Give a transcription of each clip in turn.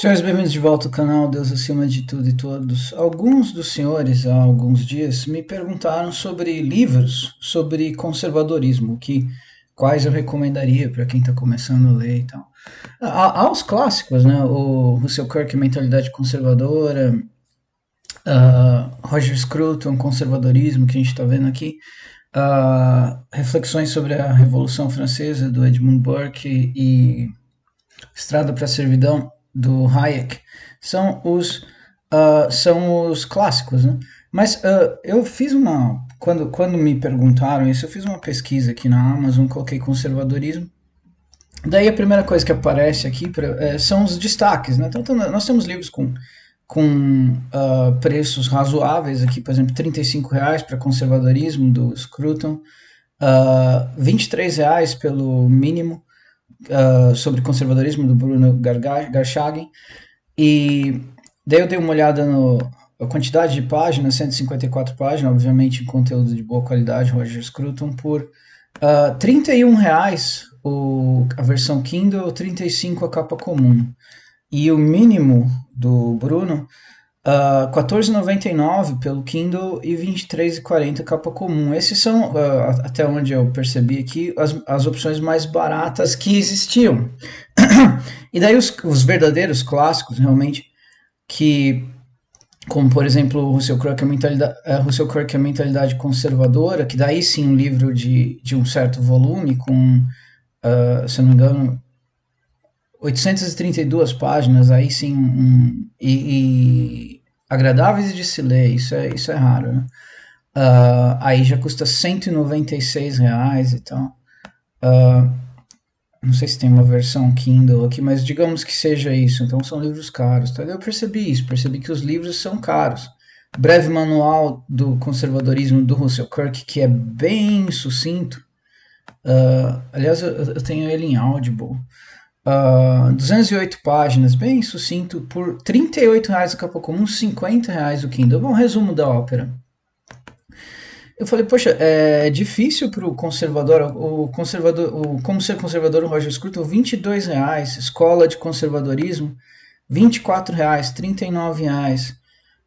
Senhores, bem-vindos de volta ao canal Deus acima de tudo e todos. Alguns dos senhores, há alguns dias, me perguntaram sobre livros, sobre conservadorismo, quais eu recomendaria para quem está começando a ler e tal. Há os clássicos, né? O Russell Kirk, Mentalidade Conservadora, Roger Scruton, Conservadorismo, que a gente está vendo aqui, Reflexões sobre a Revolução Francesa, do Edmund Burke, e Estrada para a Servidão, do Hayek, são os clássicos, né? Mas eu fiz quando me perguntaram isso, eu fiz uma pesquisa aqui na Amazon, coloquei conservadorismo. Daí a primeira coisa que aparece aqui são os destaques, né? Então nós temos livros com preços razoáveis aqui, por exemplo, R$ 35 para conservadorismo, do Scruton, R$ 23 pelo mínimo, sobre conservadorismo, do Bruno Garchagen. E daí eu dei uma olhada a quantidade de páginas, 154 páginas, obviamente em conteúdo de boa qualidade, Roger Scruton, por R$ 31 a versão Kindle, 35 a capa comum. E o mínimo do Bruno, R$ 14,99 pelo Kindle e R$ 23,40 capa comum. Esses são, até onde eu percebi aqui, as opções mais baratas que existiam. E daí os verdadeiros clássicos, realmente, como por exemplo Russell Kirk, a Mentalidade Conservadora, que daí sim um livro de um certo volume, com, se eu não me engano, 832 páginas, aí sim, e agradáveis de se ler, isso é raro, né? Aí já custa R$ 196 e tal. Não sei se tem uma versão Kindle aqui, mas digamos que seja isso. Então são livros caros. Tá? Eu percebi que os livros são caros. Breve Manual do Conservadorismo, do Russell Kirk, que é bem sucinto. Aliás, eu tenho ele em Audible. 208 páginas, bem sucinto, por R$ 38 a capa comum, R$ 50 o Kindle. Bom, resumo da ópera. Eu falei, poxa, é difícil para o conservador, como ser conservador, o Roger Scruton, R$ 22, Escola de Conservadorismo, R$ 24, R$ 39.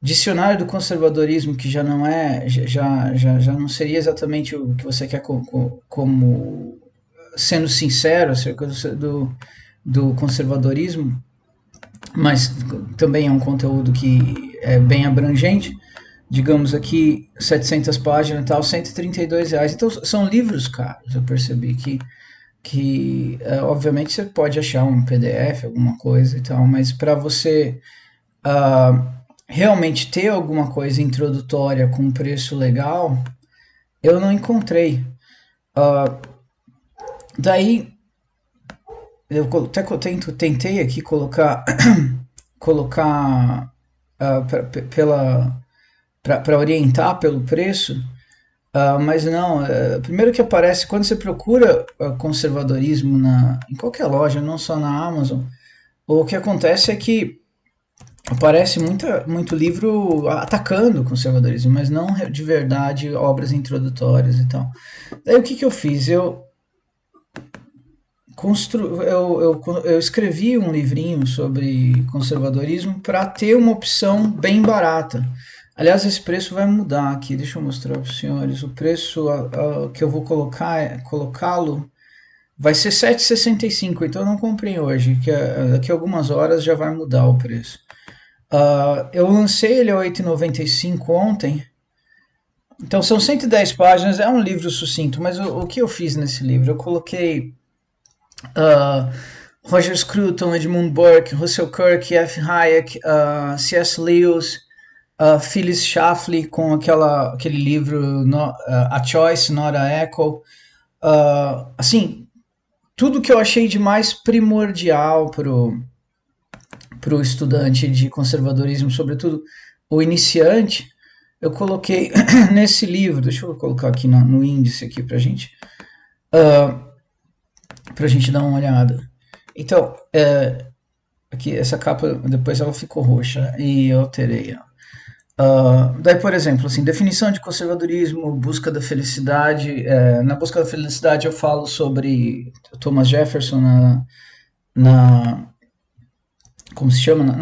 Dicionário do Conservadorismo, que já não é, já não seria exatamente o que você quer como sendo sincero acerca do conservadorismo, mas também é um conteúdo que é bem abrangente. Digamos aqui, 700 páginas e tal, R$ 132. Então são livros caros, eu percebi que obviamente você pode achar um PDF, alguma coisa e tal, mas para você realmente ter alguma coisa introdutória com preço legal, eu não encontrei. Daí eu até tentei aqui colocar para orientar pelo preço, mas não. Primeiro que aparece, quando você procura conservadorismo em qualquer loja, não só na Amazon, o que acontece é que aparece muito livro atacando o conservadorismo, mas não de verdade obras introdutórias e tal. Daí o que eu fiz? Eu escrevi um livrinho sobre conservadorismo para ter uma opção bem barata. Aliás, esse preço vai mudar aqui. Deixa eu mostrar para os senhores. O preço que eu vou colocá-lo vai ser R$ 7,65. Então eu não comprei hoje, que daqui a algumas horas já vai mudar o preço. Eu lancei ele a R$ 8,95 ontem. Então são 110 páginas. É um livro sucinto, mas o que eu fiz nesse livro? Eu coloquei Roger Scruton, Edmund Burke, Russell Kirk, F. Hayek, C.S. Lewis, Phyllis Schlafly com aquele livro A Choice, Not a Echo. Assim, tudo que eu achei de mais primordial pro estudante de conservadorismo, sobretudo o iniciante, eu coloquei nesse livro. Deixa eu colocar aqui no índice aqui pra gente dar uma olhada. Então, aqui essa capa depois ela ficou roxa e eu alterei. Daí, por exemplo, assim, definição de conservadorismo, busca da felicidade. Na busca da felicidade eu falo sobre Thomas Jefferson na como se chama,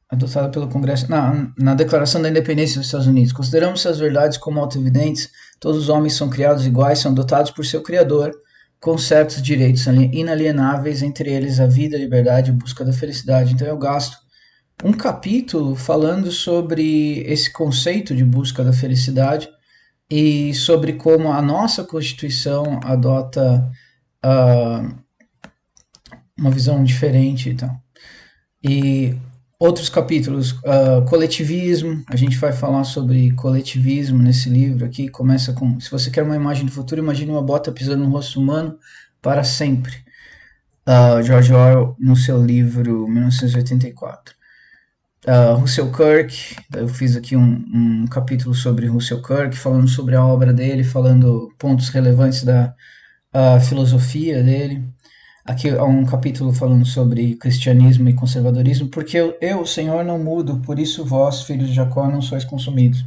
adotada pelo Congresso, na Declaração da Independência dos Estados Unidos. Consideramos essas verdades como autoevidentes, todos os homens são criados iguais, são dotados por seu Criador, com certos direitos inalienáveis, entre eles a vida, a liberdade e a busca da felicidade. Então eu gasto um capítulo falando sobre esse conceito de busca da felicidade e sobre como a nossa Constituição adota uma visão diferente. Então. E outros capítulos, coletivismo, a gente vai falar sobre coletivismo nesse livro aqui, começa com, se você quer uma imagem do futuro, imagine uma bota pisando no rosto humano para sempre. George Orwell, no seu livro 1984. Russell Kirk, eu fiz aqui um capítulo sobre Russell Kirk, falando sobre a obra dele, falando pontos relevantes da filosofia dele. Aqui há um capítulo falando sobre cristianismo e conservadorismo, porque eu, Senhor, não mudo, por isso vós, filhos de Jacó, não sois consumidos.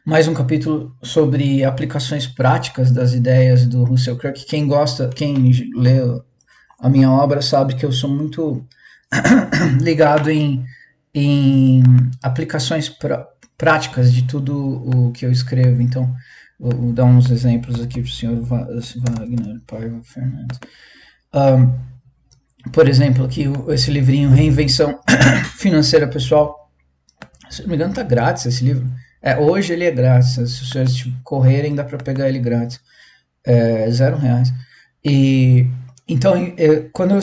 Mais um capítulo sobre aplicações práticas das ideias do Russell Kirk. Quem gosta, quem lê a minha obra sabe que eu sou muito ligado em aplicações práticas de tudo o que eu escrevo. Então, vou dar uns exemplos aqui para o senhor Wagner Paiva Fernandes. Por exemplo, aqui esse livrinho Reinvenção Financeira Pessoal. Se não me engano, tá grátis esse livro. Hoje ele é grátis. Se os senhores correrem, dá para pegar ele grátis. R$0. E então, quando eu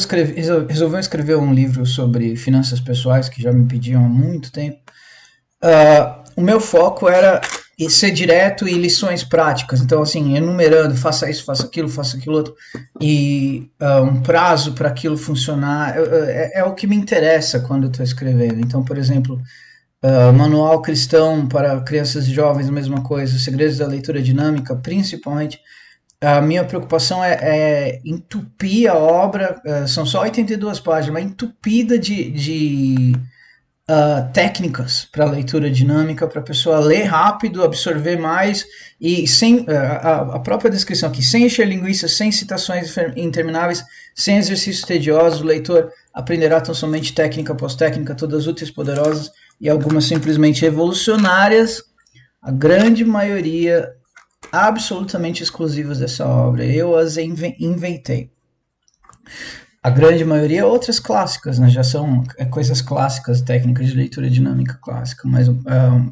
resolvi escrever um livro sobre finanças pessoais, que já me pediam há muito tempo, o meu foco era ser direto e lições práticas. Então, assim, enumerando, faça isso, faça aquilo outro, e um prazo para aquilo funcionar, é o que me interessa quando eu estou escrevendo. Então, por exemplo, Manual Cristão para Crianças e Jovens, a mesma coisa, Segredos da Leitura Dinâmica, principalmente. A minha preocupação é entupir a obra, são só 82 páginas, mas entupida de técnicas para leitura dinâmica, para a pessoa ler rápido, absorver mais, e sem a própria descrição aqui, sem encher linguiça, sem citações intermináveis, sem exercícios tediosos, o leitor aprenderá tão somente técnica após técnica, todas úteis, poderosas, e algumas simplesmente revolucionárias, a grande maioria absolutamente exclusivas dessa obra. Eu as inventei. A grande maioria outras clássicas, né? Já são coisas clássicas, técnicas de leitura dinâmica clássica, mas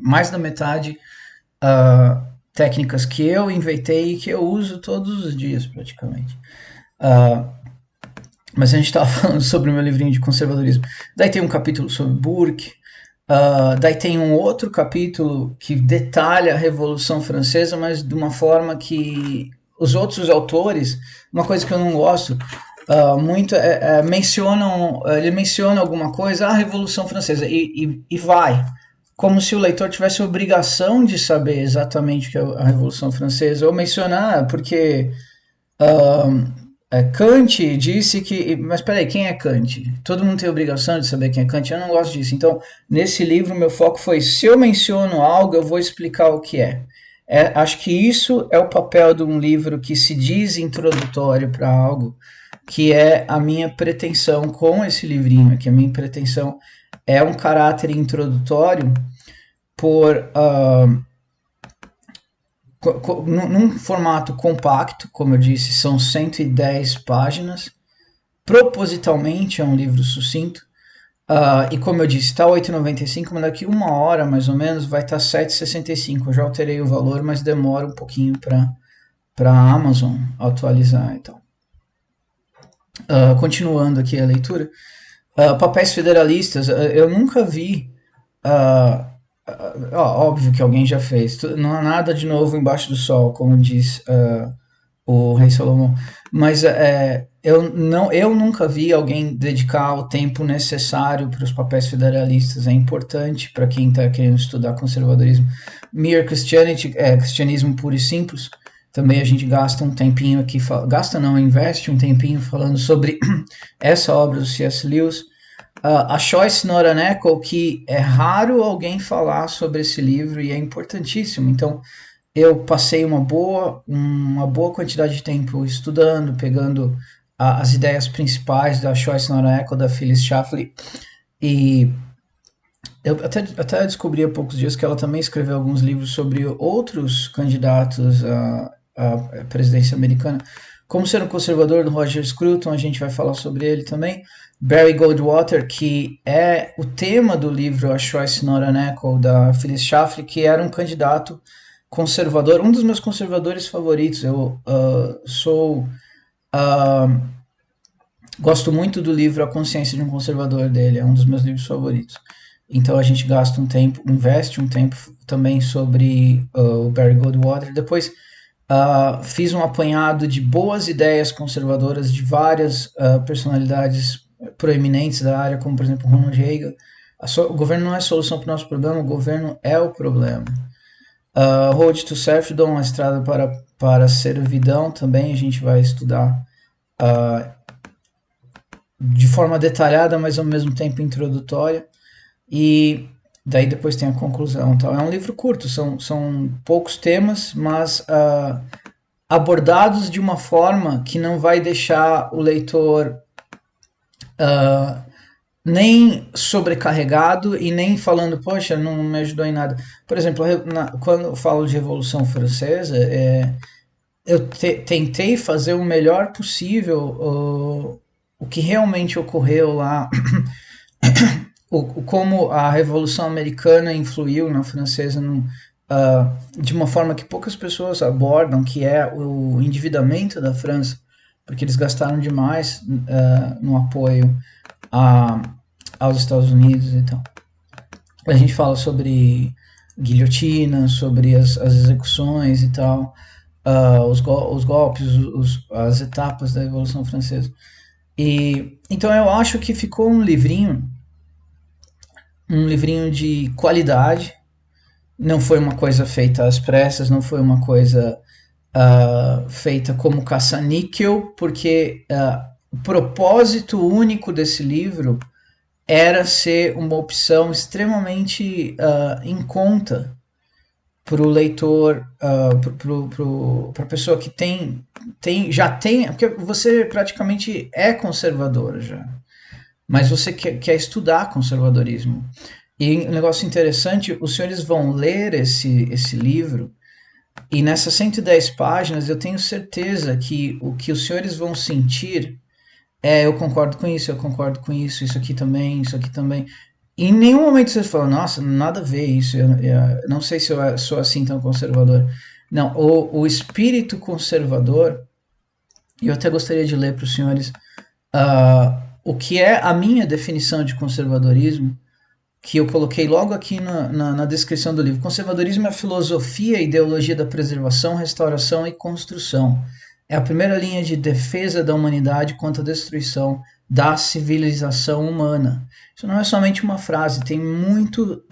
mais da metade técnicas que eu inventei e que eu uso todos os dias praticamente. Mas a gente estava falando sobre o meu livrinho de conservadorismo. Daí tem um capítulo sobre Burke, daí tem um outro capítulo que detalha a Revolução Francesa, mas de uma forma que os outros autores, uma coisa que eu não gosto muito, ele menciona alguma coisa, a Revolução Francesa, e vai, como se o leitor tivesse a obrigação de saber exatamente o que é a Revolução Francesa, ou mencionar, porque Kant disse que... Mas peraí, quem é Kant? Todo mundo tem a obrigação de saber quem é Kant? Eu não gosto disso. Então, nesse livro, meu foco foi, se eu menciono algo, eu vou explicar o que é. Acho que isso é o papel de um livro que se diz introdutório para algo, que é a minha pretensão com esse livrinho aqui. A minha pretensão é um caráter introdutório num formato compacto, como eu disse, são 110 páginas. Propositalmente é um livro sucinto. E como eu disse, está R$ 8,95, mas daqui uma hora, mais ou menos, vai estar R$ 7,65. Eu já alterei o valor, mas demora um pouquinho para a Amazon atualizar. Então. Continuando aqui a leitura. Papéis federalistas, eu nunca vi... óbvio que alguém já fez. Não há nada de novo embaixo do sol, como diz o rei Salomão. Mas eu nunca vi alguém dedicar o tempo necessário para os papéis federalistas. É importante para quem está querendo estudar conservadorismo. Mere Christianity, cristianismo puro e simples. Também a gente gasta um tempinho aqui, investe um tempinho falando sobre essa obra do C.S. Lewis. A Choice Not an Echo, que é raro alguém falar sobre esse livro e é importantíssimo. Então, eu passei uma boa quantidade de tempo estudando, pegando as ideias principais da Choice Not an Echo, da Phyllis Schlafly, e eu até descobri há poucos dias que ela também escreveu alguns livros sobre outros candidatos à presidência americana. Como Ser um Conservador, do Roger Scruton, a gente vai falar sobre ele também. Barry Goldwater, que é o tema do livro A Choice Not an Echo, da Phyllis Schlafly, que era um candidato conservador, um dos meus conservadores favoritos. Eu gosto muito do livro A Consciência de um Conservador dele, é um dos meus livros favoritos. Então a gente gasta um tempo, investe um tempo também sobre o Barry Goldwater. Depois fiz um apanhado de boas ideias conservadoras de várias personalidades proeminentes da área, como por exemplo Ronald Reagan. O governo não é a solução para o nosso problema, o governo é o problema. Road to Serfdom, a estrada para a servidão, também a gente vai estudar de forma detalhada, mas ao mesmo tempo introdutória. E daí depois tem a conclusão. Então, é um livro curto, são poucos temas, mas abordados de uma forma que não vai deixar o leitor nem sobrecarregado e nem falando, poxa, não me ajudou em nada. Por exemplo, quando eu falo de Revolução Francesa, eu tentei fazer o melhor possível o que realmente ocorreu lá, como a Revolução Americana influiu na francesa de uma forma que poucas pessoas abordam, que é o endividamento da França, porque eles gastaram demais no apoio aos Estados Unidos e tal. A gente fala sobre guilhotina, sobre as execuções e tal, os golpes, as etapas da Revolução Francesa. Então eu acho que ficou um livrinho de qualidade. Não foi uma coisa feita às pressas, não foi uma coisa feita como caça-níquel, porque o propósito único desse livro era ser uma opção extremamente em conta para o leitor, para a pessoa que já tem, porque você praticamente é conservador já, mas você quer estudar conservadorismo. E um negócio interessante, os senhores vão ler esse livro, e nessas 110 páginas eu tenho certeza que o que os senhores vão sentir eu concordo com isso, isso aqui também. E em nenhum momento você fala, nossa, nada a ver isso, eu não sei se eu sou assim tão conservador. Não, o espírito conservador, e eu até gostaria de ler para os senhores o que é a minha definição de conservadorismo, que eu coloquei logo aqui na descrição do livro. Conservadorismo é a filosofia e ideologia da preservação, restauração e construção. É a primeira linha de defesa da humanidade contra a destruição da civilização humana. Isso não é somente uma frase, tem muito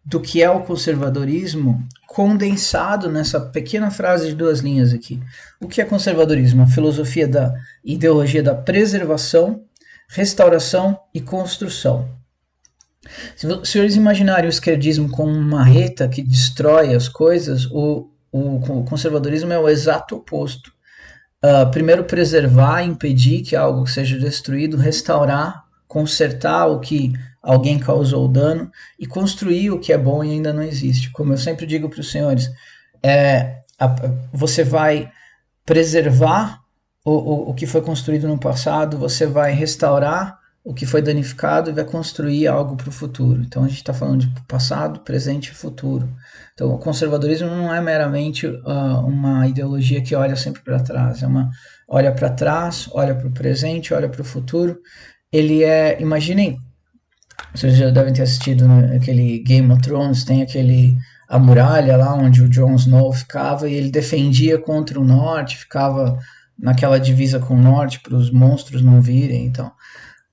do que é o conservadorismo condensado nessa pequena frase de 2 linhas aqui. O que é conservadorismo? A filosofia da ideologia da preservação, restauração e construção. Se os senhores imaginarem o esquerdismo como uma marreta que destrói as coisas, o conservadorismo é o exato oposto. Primeiro preservar, impedir que algo seja destruído, restaurar, consertar o que alguém causou dano e construir o que é bom e ainda não existe. Como eu sempre digo para os senhores, você vai preservar o que foi construído no passado, você vai restaurar o que foi danificado e vai construir algo para o futuro. Então a gente está falando de passado, presente e futuro. Então o conservadorismo não é meramente uma ideologia que olha sempre para trás, olha para trás, olha para o presente, olha para o futuro. Ele imaginem, vocês já devem ter assistido aquele Game of Thrones, tem a muralha lá onde o Jon Snow ficava e ele defendia contra o norte, ficava naquela divisa com o norte para os monstros não virem. Então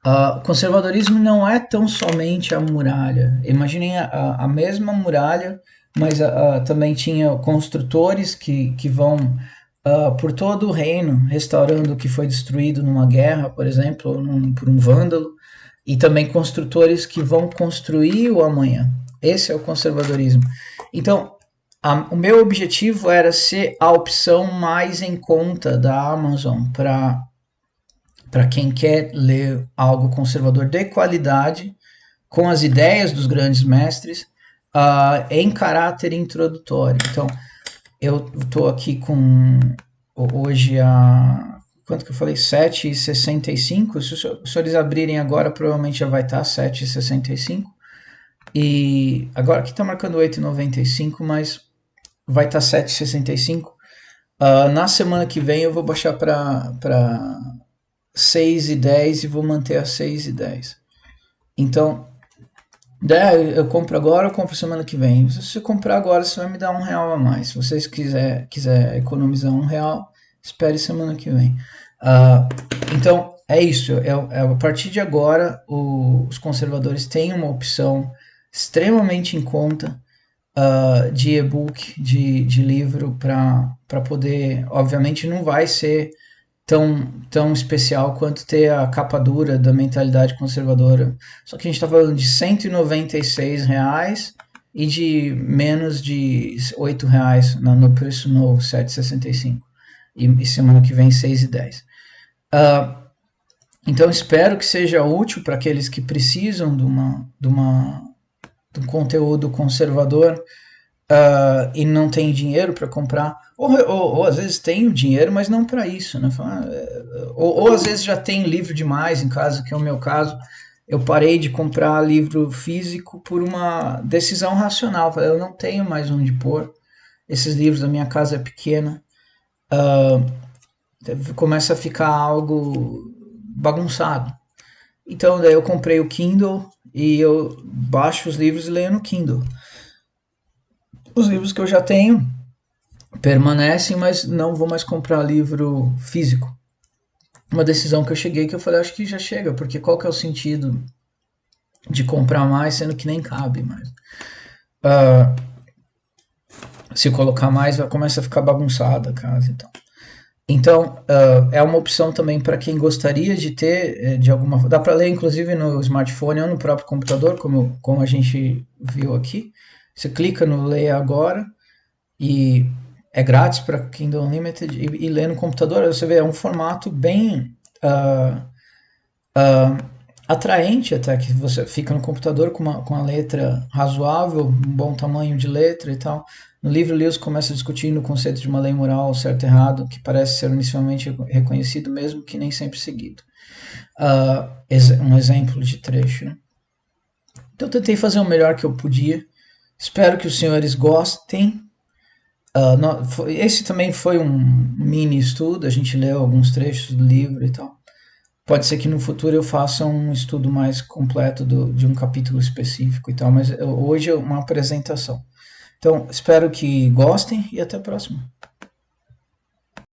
o conservadorismo não é tão somente a muralha. Imaginem a mesma muralha, mas também tinha construtores que vão por todo o reino restaurando o que foi destruído numa guerra, por exemplo, por um vândalo, e também construtores que vão construir o amanhã. Esse é o conservadorismo. Então, o meu objetivo era ser a opção mais em conta da Amazon para para quem quer ler algo conservador de qualidade, com as ideias dos grandes mestres, em caráter introdutório. Então, eu estou aqui com hoje quanto que eu falei? 7,65. Se eles abrirem agora, provavelmente já vai estar 7,65. E agora aqui está marcando 8,95, mas vai estar 7,65. Na semana que vem eu vou baixar para 6,10 e vou manter a 6,10. Então, eu compro agora, eu compro semana que vem. Se você comprar agora, você vai me dar R$1 a mais. Se vocês quiser economizar R$1, espere semana que vem. Então, é isso. A partir de agora, os conservadores têm uma opção extremamente em conta de e-book, de livro, para poder... Obviamente, não vai ser tão especial quanto ter a capa dura da mentalidade conservadora. Só que a gente está falando de R$196 e de menos de R$8 no preço novo, R$7,65. E semana que vem, R$6,10. Então, espero que seja útil para aqueles que precisam de um conteúdo conservador e não tem dinheiro para comprar, ou às vezes tem o dinheiro, mas não para isso, né? Ou às vezes já tem livro demais em casa, que é o meu caso. Eu parei de comprar livro físico por uma decisão racional. Eu não tenho mais onde pôr esses livros, a minha casa é pequena. Começa a ficar algo bagunçado. Então daí eu comprei o Kindle e eu baixo os livros e leio no Kindle. Os livros que eu já tenho permanecem, mas não vou mais comprar livro físico. Uma decisão que eu cheguei que eu falei, acho que já chega, porque qual que é o sentido de comprar mais, sendo que nem cabe mais? Se colocar mais, começa a ficar bagunçada a casa. Então, é uma opção também para quem gostaria de ter, de alguma forma. Dá para ler, inclusive, no smartphone ou no próprio computador, como a gente viu aqui. Você clica no Leia Agora e é grátis para Kindle Unlimited e lê no computador. Você vê, é um formato bem atraente até, que você fica no computador com a letra razoável, um bom tamanho de letra e tal. No livro, Lewis começa discutindo o conceito de uma lei moral, certo e errado, que parece ser inicialmente reconhecido, mesmo que nem sempre seguido. Um exemplo de trecho, né? Então, eu tentei fazer o melhor que eu podia. Espero que os senhores gostem. Esse também foi um mini estudo, a gente leu alguns trechos do livro e tal. Pode ser que no futuro eu faça um estudo mais completo de um capítulo específico e tal, mas hoje é uma apresentação. Então, espero que gostem e até a próxima.